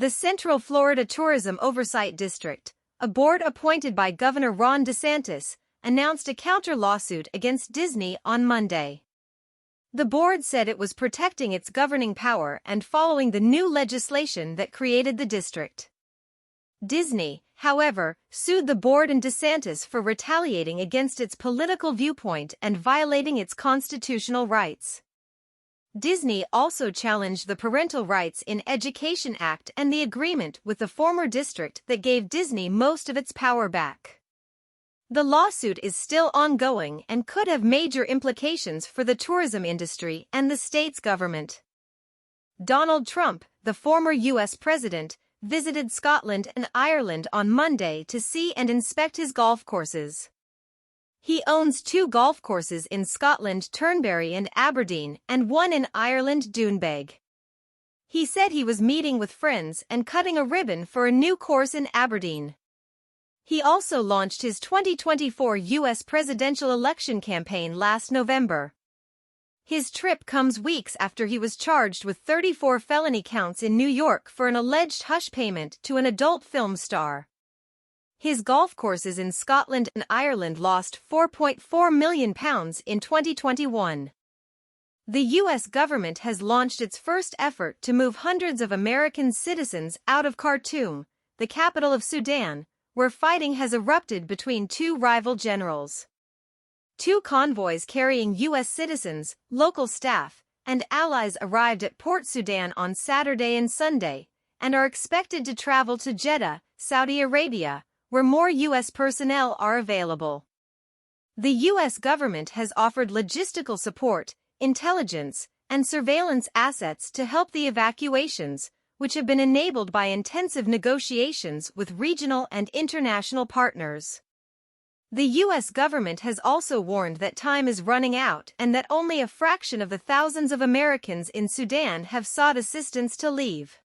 The Central Florida Tourism Oversight District, a board appointed by Governor Ron DeSantis, announced a counter-lawsuit against Disney on Monday. The board said it was protecting its governing power and following the new legislation that created the district. Disney, however, sued the board and DeSantis for retaliating against its political viewpoint and violating its constitutional rights. Disney also challenged the Parental Rights in Education Act and the agreement with the former district that gave Disney most of its power back. The lawsuit is still ongoing and could have major implications for the tourism industry and the state's government. Donald Trump, the former U.S. president, visited Scotland and Ireland on Monday to see and inspect his golf courses. He owns 2 golf courses in Scotland, Turnberry and Aberdeen, and 1 in Ireland, Doonbeg. He said he was meeting with friends and cutting a ribbon for a new course in Aberdeen. He also launched his 2024 U.S. presidential election campaign last November. His trip comes weeks after he was charged with 34 felony counts in New York for an alleged hush payment to an adult film star. His golf courses in Scotland and Ireland lost £4.4 million in 2021. The U.S. government has launched its first effort to move hundreds of American citizens out of Khartoum, the capital of Sudan, where fighting has erupted between 2 rival generals. 2 convoys carrying U.S. citizens, local staff, and allies arrived at Port Sudan on Saturday and Sunday, and are expected to travel to Jeddah, Saudi Arabia, where more U.S. personnel are available. The U.S. government has offered logistical support, intelligence, and surveillance assets to help the evacuations, which have been enabled by intensive negotiations with regional and international partners. The U.S. government has also warned that time is running out and that only a fraction of the thousands of Americans in Sudan have sought assistance to leave.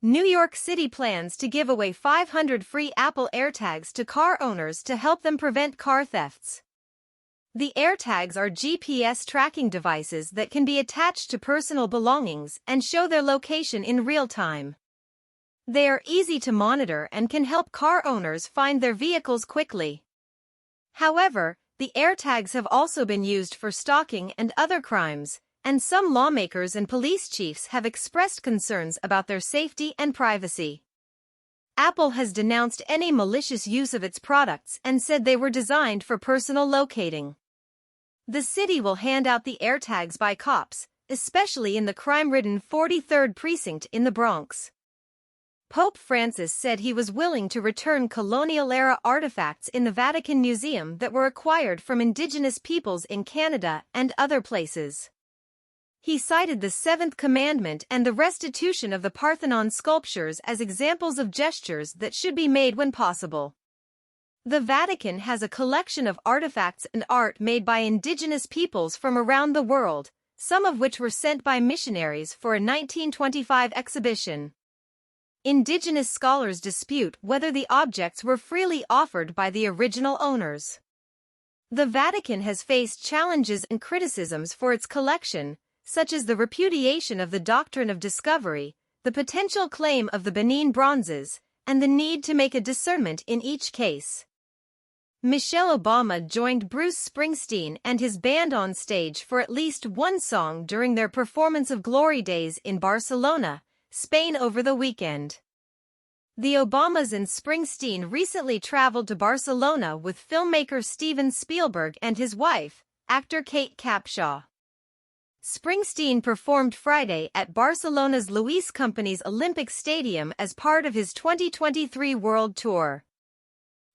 New York City plans to give away 500 free Apple AirTags to car owners to help them prevent car thefts. The AirTags are GPS tracking devices that can be attached to personal belongings and show their location in real time. They are easy to monitor and can help car owners find their vehicles quickly. However, the AirTags have also been used for stalking and other crimes, and some lawmakers and police chiefs have expressed concerns about their safety and privacy. Apple has denounced any malicious use of its products and said they were designed for personal locating. The city will hand out the AirTags by cops, especially in the crime-ridden 43rd Precinct in the Bronx. Pope Francis said he was willing to return colonial-era artifacts in the Vatican Museum that were acquired from indigenous peoples in Canada and other places. He cited the 7th commandment and the restitution of the Parthenon sculptures as examples of gestures that should be made when possible. The Vatican has a collection of artifacts and art made by indigenous peoples from around the world, some of which were sent by missionaries for a 1925 exhibition. Indigenous scholars dispute whether the objects were freely offered by the original owners. The Vatican has faced challenges and criticisms for its collection, such as the repudiation of the doctrine of discovery, the potential claim of the Benin bronzes, and the need to make a discernment in each case. Michelle Obama joined Bruce Springsteen and his band on stage for at least one song during their performance of Glory Days in Barcelona, Spain over the weekend. The Obamas and Springsteen recently traveled to Barcelona with filmmaker Steven Spielberg and his wife, actor Kate Capshaw. Springsteen performed Friday at Barcelona's Luis Companys Olympic Stadium as part of his 2023 World Tour.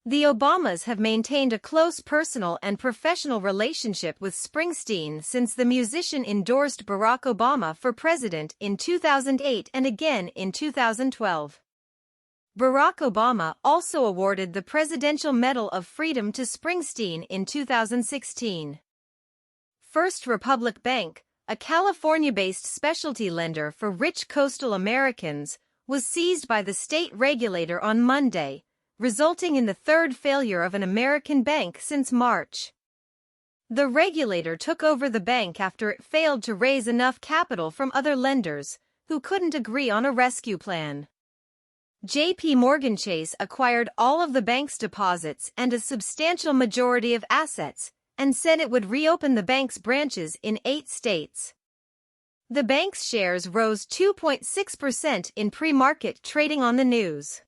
The Obamas have maintained a close personal and professional relationship with Springsteen since the musician endorsed Barack Obama for president in 2008 and again in 2012. Barack Obama also awarded the Presidential Medal of Freedom to Springsteen in 2016. First Republic Bank, a California-based specialty lender for rich coastal Americans, was seized by the state regulator on Monday, resulting in the third failure of an American bank since March. The regulator took over the bank after it failed to raise enough capital from other lenders, who couldn't agree on a rescue plan. JPMorgan Chase acquired all of the bank's deposits and a substantial majority of assets, and said it would reopen the bank's branches in 8 states. The bank's shares rose 2.6% in pre-market trading on the news.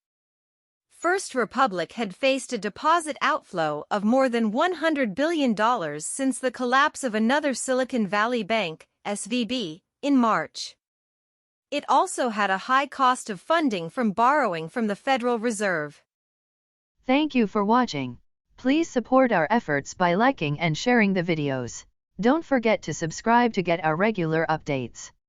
First Republic had faced a deposit outflow of more than $100 billion since the collapse of another Silicon Valley bank, SVB, in March. It also had a high cost of funding from borrowing from the Federal Reserve. Thank you for watching. Please support our efforts by liking and sharing the videos. Don't forget to subscribe to get our regular updates.